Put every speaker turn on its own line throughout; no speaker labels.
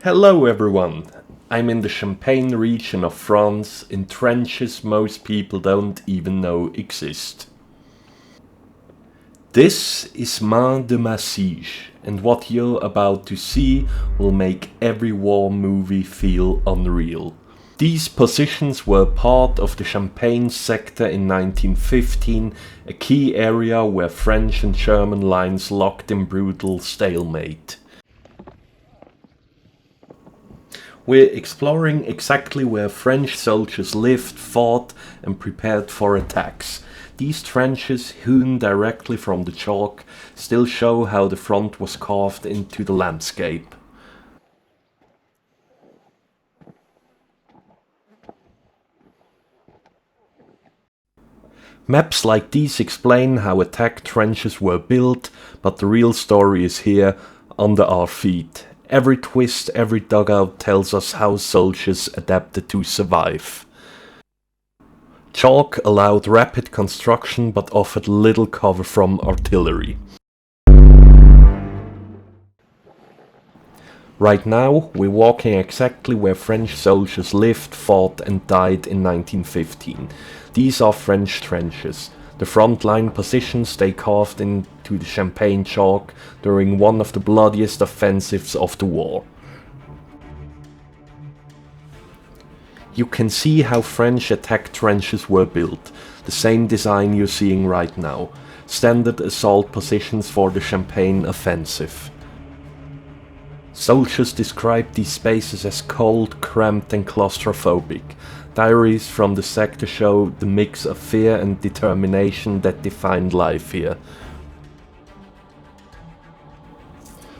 Hello everyone! I'm in the Champagne region of France, in trenches most people don't even know exist. This is Main de Massiges, and what you're about to see will make every war movie feel unreal. These positions were part of the Champagne sector in 1915, a key area where French and German lines locked in brutal stalemate. We're exploring exactly where French soldiers lived, fought and prepared for attacks. These trenches, hewn directly from the chalk, still show how the front was carved into the landscape. Maps like these explain how attack trenches were built, but the real story is here, under our feet. Every twist, every dugout tells us how soldiers adapted to survive. Chalk allowed rapid construction but offered little cover from artillery. Right now, we're walking exactly where French soldiers lived, fought and died in 1915. These are French trenches. The front line positions they carved into the Champagne chalk during one of the bloodiest offensives of the war. You can see how French attack trenches were built, the same design you're seeing right now. Standard assault positions for the Champagne offensive. Soldiers described these spaces as cold, cramped and claustrophobic. Diaries from the sector show the mix of fear and determination that defined life here.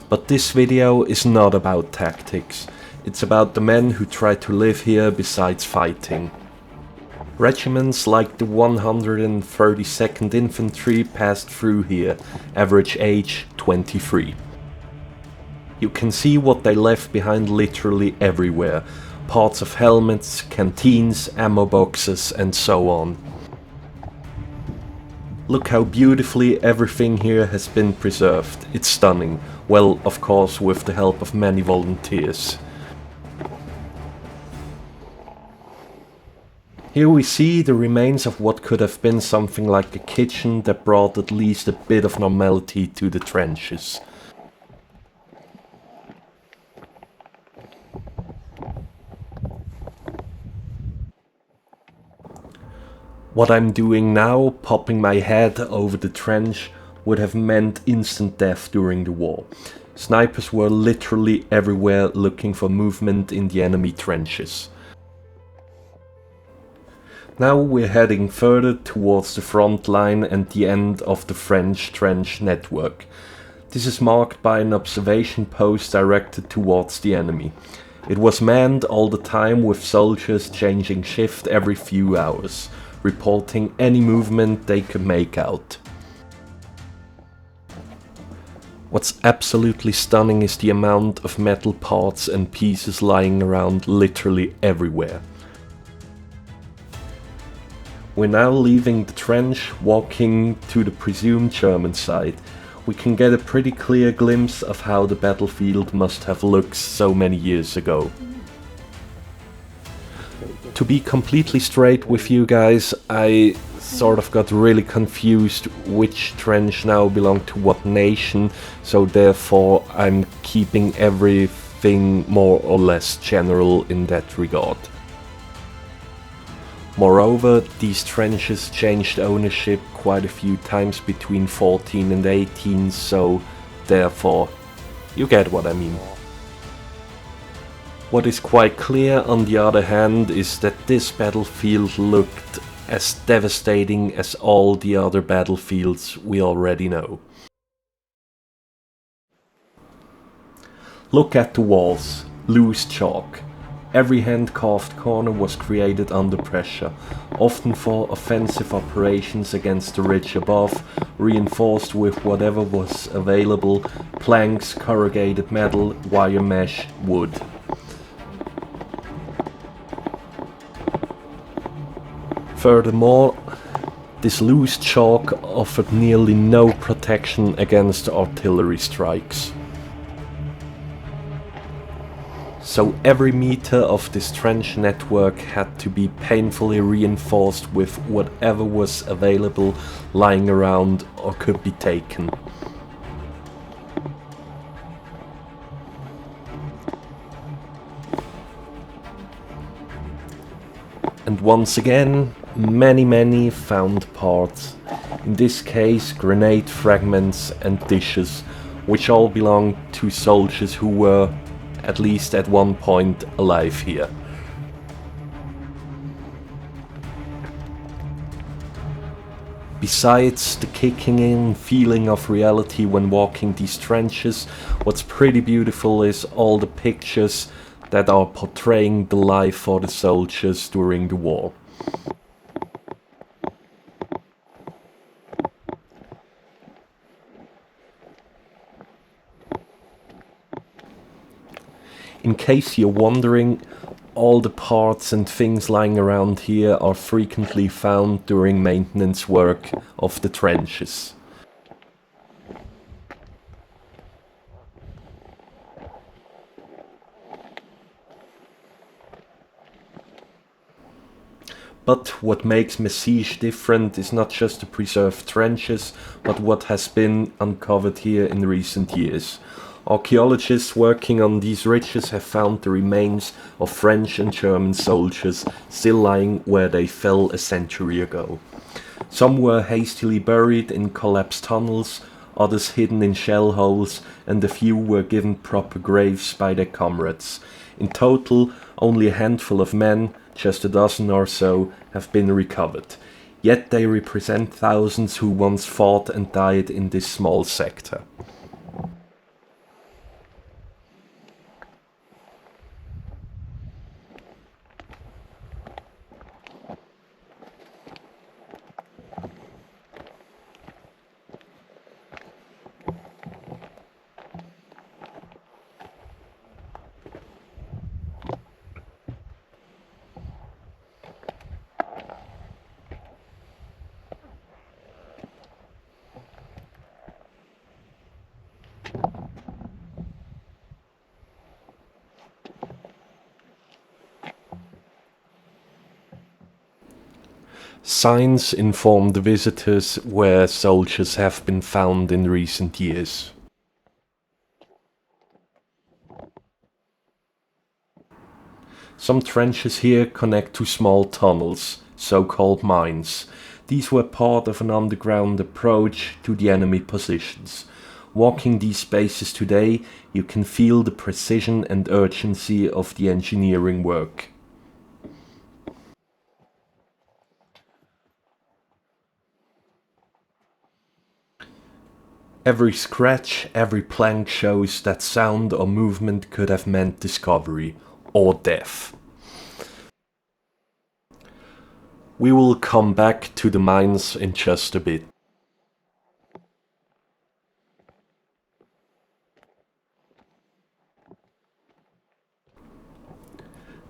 But this video is not about tactics. It's about the men who try to live here besides fighting. Regiments like the 132nd Infantry passed through here, average age 23. You can see what they left behind literally everywhere. Parts of helmets, canteens, ammo boxes and so on. Look how beautifully everything here has been preserved. It's stunning. Well, of course, with the help of many volunteers. Here we see the remains of what could have been something like a kitchen that brought at least a bit of normality to the trenches. What I'm doing now, popping my head over the trench, would have meant instant death during the war. Snipers were literally everywhere looking for movement in the enemy trenches. Now we're heading further towards the front line and the end of the French trench network. This is marked by an observation post directed towards the enemy. It was manned all the time with soldiers changing shift every few hours, reporting any movement they could make out. What's absolutely stunning is the amount of metal parts and pieces lying around literally everywhere. We're now leaving the trench, walking to the presumed German side. We can get a pretty clear glimpse of how the battlefield must have looked so many years ago. To be completely straight with you guys, I sort of got really confused which trench now belonged to what nation, so therefore I'm keeping everything more or less general in that regard. Moreover, these trenches changed ownership quite a few times between 14 and 18, so therefore you get what I mean. What is quite clear, on the other hand, is that this battlefield looked as devastating as all the other battlefields we already know. Look at the walls, loose chalk. Every hand-carved corner was created under pressure, often for offensive operations against the ridge above, reinforced with whatever was available: planks, corrugated metal, wire mesh, wood. Furthermore, this loose chalk offered nearly no protection against artillery strikes. So every meter of this trench network had to be painfully reinforced with whatever was available lying around or could be taken. And once again, many found parts. In this case, grenade fragments and dishes, which all belonged to soldiers who were, at least at one point, alive here. Besides the kicking in feeling of reality when walking these trenches, what's pretty beautiful is all the pictures that are portraying the life for the soldiers during the war. In case you're wondering, all the parts and things lying around here are frequently found during maintenance work of the trenches. But what makes Massiges different is not just the preserved trenches, but what has been uncovered here in recent years. Archaeologists working on these ridges have found the remains of French and German soldiers still lying where they fell a century ago. Some were hastily buried in collapsed tunnels, others hidden in shell holes, and a few were given proper graves by their comrades. In total, only a handful of men, just a dozen or so, have been recovered. Yet they represent thousands who once fought and died in this small sector. Signs inform the visitors where soldiers have been found in recent years. Some trenches here connect to small tunnels, so-called mines. These were part of an underground approach to the enemy positions. Walking these spaces today, you can feel the precision and urgency of the engineering work. Every scratch, every plank shows that sound or movement could have meant discovery, or death. We will come back to the mines in just a bit.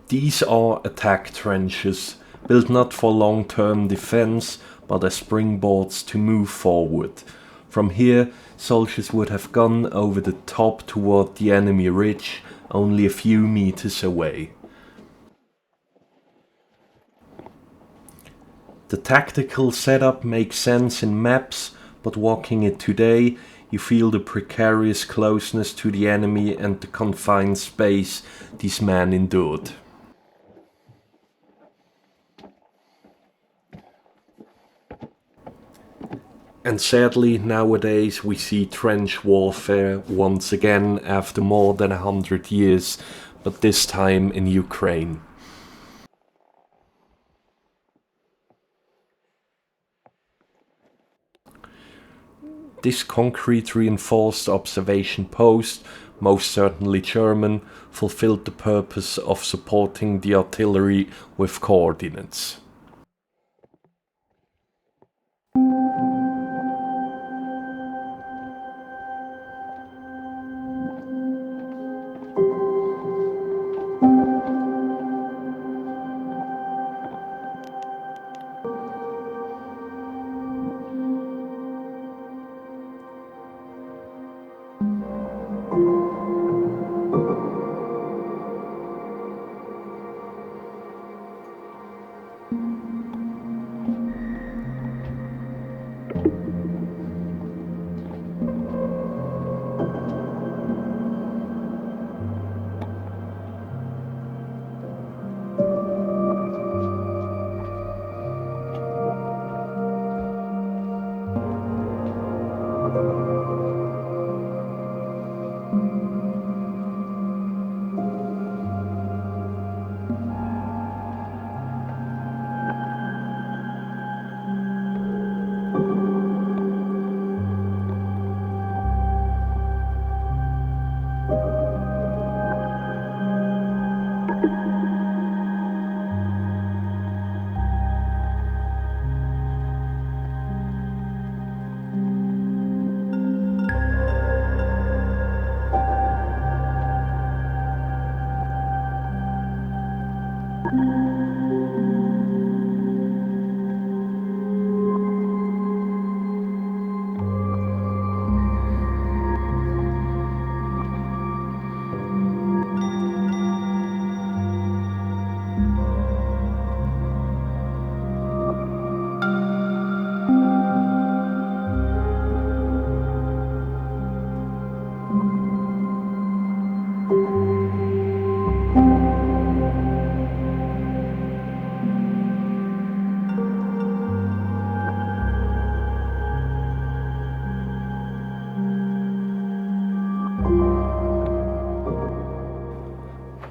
These are attack trenches, built not for long-term defense, but as springboards to move forward. From here, soldiers would have gone over the top toward the enemy ridge, only a few meters away. The tactical setup makes sense in maps, but walking it today, you feel the precarious closeness to the enemy and the confined space these men endured. And sadly, nowadays we see trench warfare once again after more than 100 years, but this time in Ukraine. This concrete reinforced observation post, most certainly German, fulfilled the purpose of supporting the artillery with coordinates.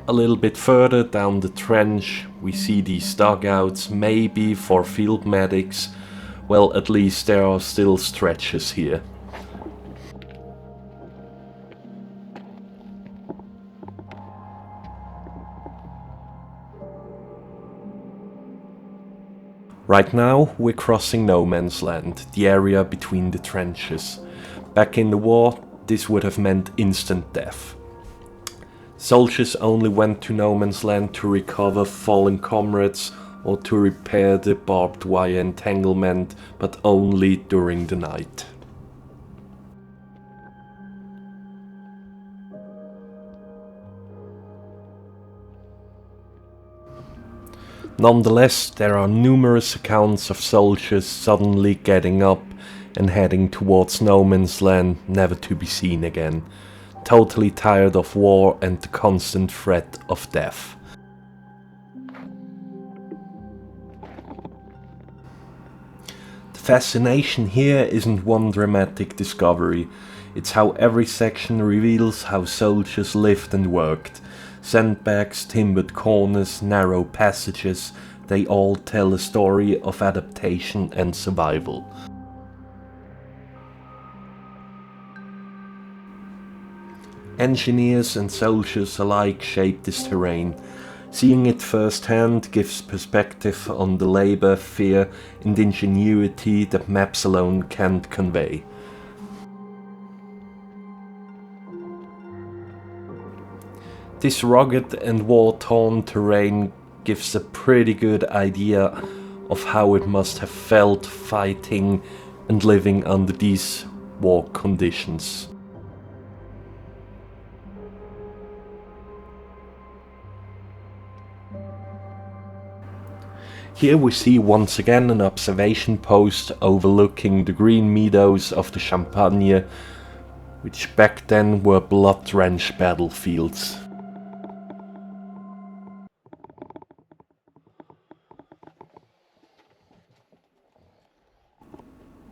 A little bit further down the trench we see these dugouts, maybe for field medics. Well, at least there are still stretchers here. Right now we're crossing no man's land, the area between the trenches. Back in the war, this would have meant instant death. Soldiers only went to no man's land to recover fallen comrades or to repair the barbed wire entanglement, but only during the night. Nonetheless, there are numerous accounts of soldiers suddenly getting up and heading towards no man's land, never to be seen again, totally tired of war and the constant threat of death. The fascination here isn't one dramatic discovery, it's how every section reveals how soldiers lived and worked. Sandbags, timbered corners, narrow passages, they all tell a story of adaptation and survival. Engineers and soldiers alike shape this terrain. Seeing it firsthand gives perspective on the labor, fear and ingenuity that maps alone can't convey. This rugged and war-torn terrain gives a pretty good idea of how it must have felt fighting and living under these war conditions. Here we see once again an observation post overlooking the green meadows of the Champagne, which back then were blood-drenched battlefields.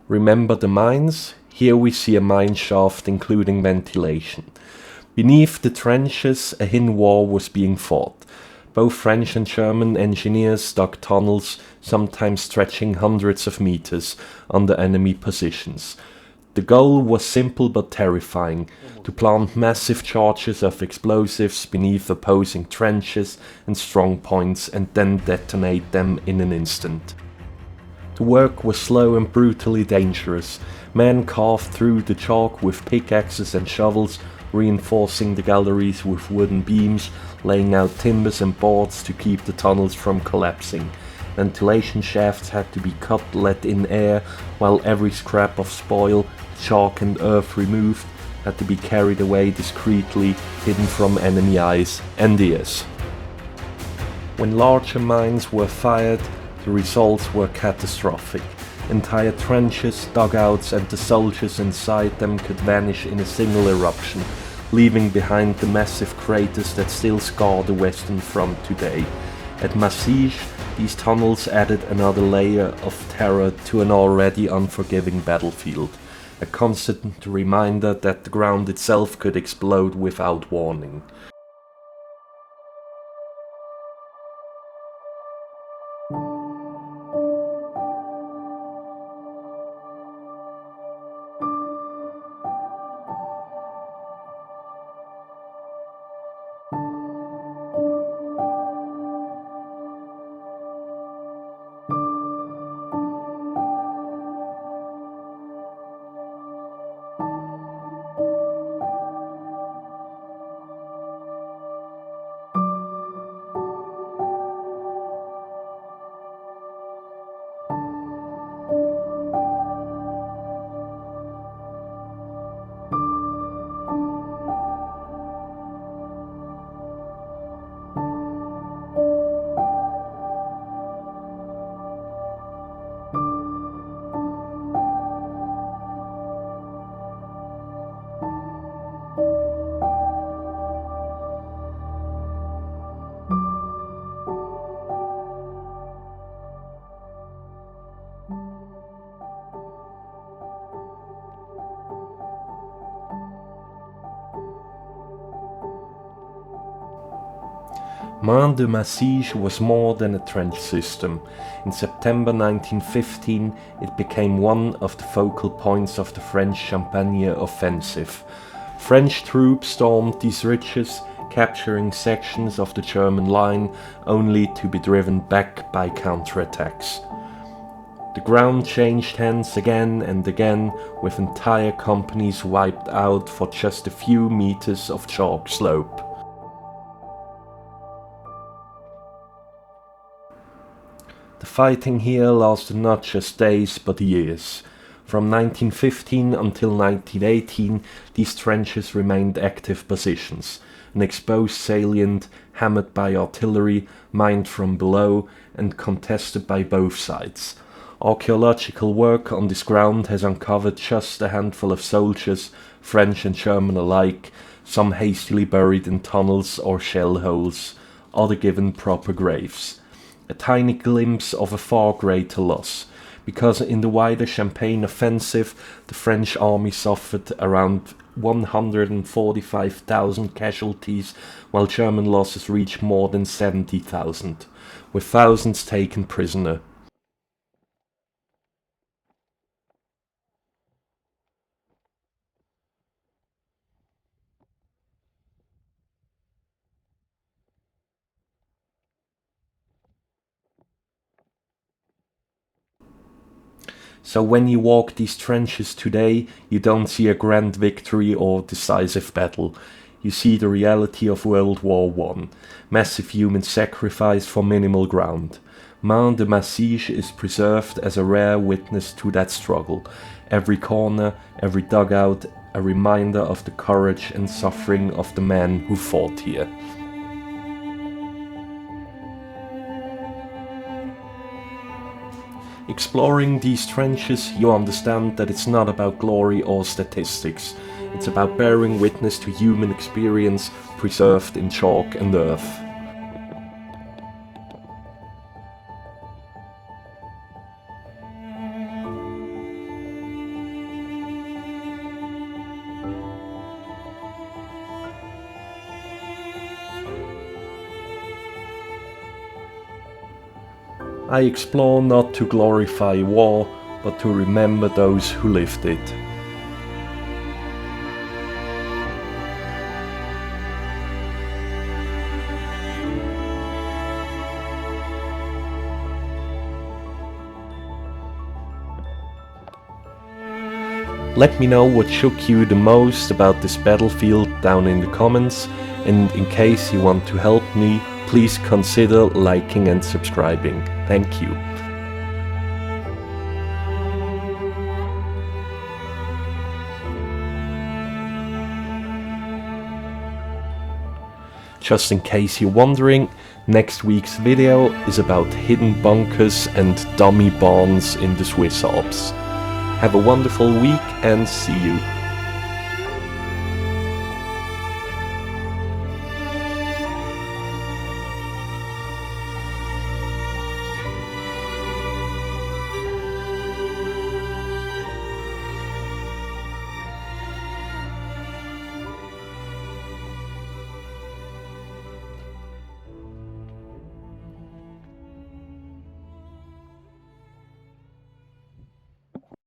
Remember the mines? Here we see a mine shaft including ventilation. Beneath the trenches a hidden war was being fought. Both French and German engineers dug tunnels, sometimes stretching hundreds of meters, under enemy positions. The goal was simple but terrifying: to plant massive charges of explosives beneath opposing trenches and strong points and then detonate them in an instant. The work was slow and brutally dangerous. Men carved through the chalk with pickaxes and shovels, reinforcing the galleries with wooden beams, laying out timbers and boards to keep the tunnels from collapsing. Ventilation shafts had to be cut, let in air, while every scrap of spoil, chalk and earth removed, had to be carried away discreetly, hidden from enemy eyes and ears. When larger mines were fired, the results were catastrophic. Entire trenches, dugouts and the soldiers inside them could vanish in a single eruption, leaving behind the massive craters that still scar the western front today. At Massiges, these tunnels added another layer of terror to an already unforgiving battlefield, a constant reminder that the ground itself could explode without warning. Main de Massiges was more than a trench system. In September 1915 it became one of the focal points of the French Champagne offensive. French troops stormed these ridges, capturing sections of the German line, only to be driven back by counterattacks. The ground changed hands again and again, with entire companies wiped out for just a few meters of chalk slope. The fighting here lasted not just days but years. From 1915 until 1918 these trenches remained active positions, an exposed salient hammered by artillery, mined from below and contested by both sides. Archaeological work on this ground has uncovered just a handful of soldiers, French and German alike, some hastily buried in tunnels or shell holes, others given proper graves. A tiny glimpse of a far greater loss, because in the wider Champagne offensive the French army suffered around 145,000 casualties, while German losses reached more than 70,000, with thousands taken prisoner. So when you walk these trenches today, you don't see a grand victory or decisive battle. You see the reality of World War I, massive human sacrifice for minimal ground. Main de Massiges is preserved as a rare witness to that struggle. Every corner, every dugout, a reminder of the courage and suffering of the men who fought here. Exploring these trenches, you understand that it's not about glory or statistics. It's about bearing witness to human experience preserved in chalk and earth. I explore not to glorify war, but to remember those who lived it. Let me know what shook you the most about this battlefield down in the comments, and in case you want to help me, please consider liking and subscribing. Thank you. Just in case you're wondering, next week's video is about hidden bunkers and dummy barns in the Swiss Alps. Have a wonderful week and see you.